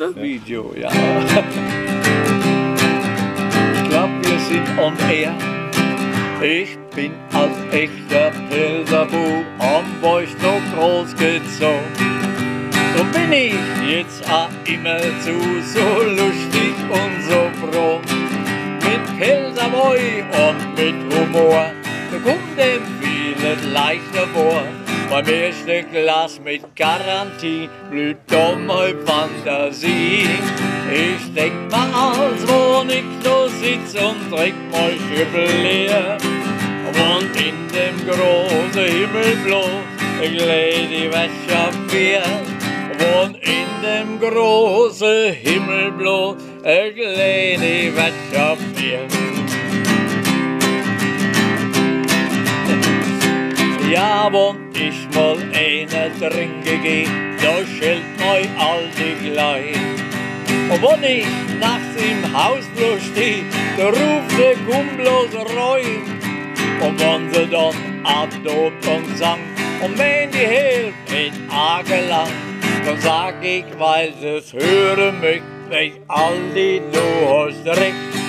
oder? Video, ja. Ich glaub, wir sind on air. Ich bin als echter Pilserbu am Beuch so groß gezogen. So bin ich jetzt auch immer so lustig und so froh. Mit Pilserboy und mit Humor, da kommt dem vieles leichter vor. Beim ersten Glas mit Garantie blüht doch mal Fantasie. Ich denk mal als wo ich so sitz und trink mal Schüppel leer. Und in dem großen Himmelblau glät die Wäsche und in dem großen Himmelblau glät die Wäsche Ja, wenn ich mal eine trinke geh, da schellt mei Alte gleich. Und wenn ich nachts im Haus bloß steh, da ruft der Kumplos rein. Und wenn sie dann abdobt und sang, und wenn die Hälfte in Arge lang, dann sag ich, weil sie's hören möcht, welch Aldi, du hast recht.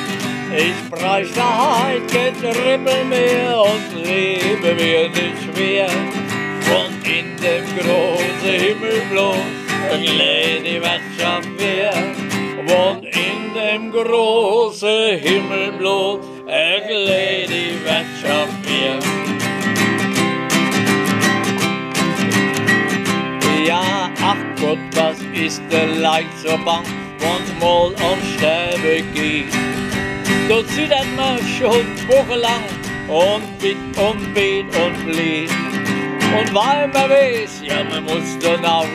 Ich bräuchte halt kein Trippel mehr und lebe mir nicht schwer. Und in dem großen Himmelblau glät die Wirtschaft wär. Und in dem großen Himmelblau glät die Wirtschaft wär. Ja, ach Gott, was ist der Leid so bang, wenn's mal um Sterbe geht. So zittert man schon wochenlang und bitt und bet und fleht. Und weil man weiß, ja man muss dann aus,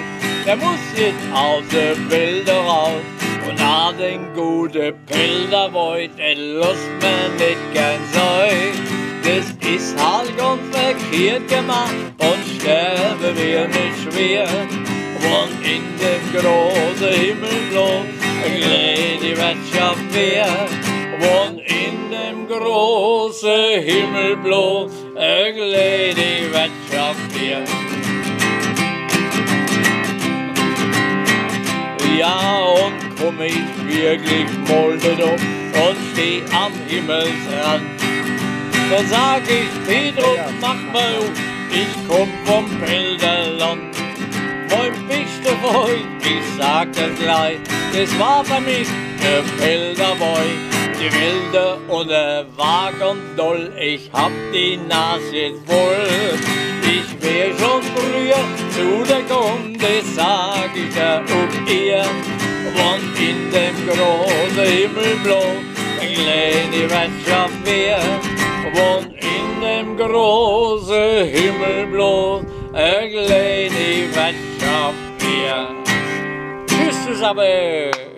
der muss jetzt aus der Bilder raus. Und nach den guten Pilserboy, den lässt man nicht gern sein. Das ist halt ganz verkehrt gemacht und sterben wir nicht schwer. Und in dem großen Himmelblau glät die Wirtschaft wär. Und in dem großen Himmelblau glät die Wirtschaft wär. Ja, und komm ich wirklich moldet auf und steh am Himmelsrand, dann sag ich, Pedro, mach mal auf, ich komm vom Pilserland. Mein bester Freund, ich sag das gleich, das war für mich der Pilserboy. Die Wilde und der Wagen doll, ich hab die Nase jetzt voll. Ich wär schon früher zu der Kunde, das sag ich dir ob ihr. Und in dem großen Himmelblau glät die Wirtschaft wär. Und in dem großen Himmelblau glät die Wirtschaft wär. Tschüss zusammen!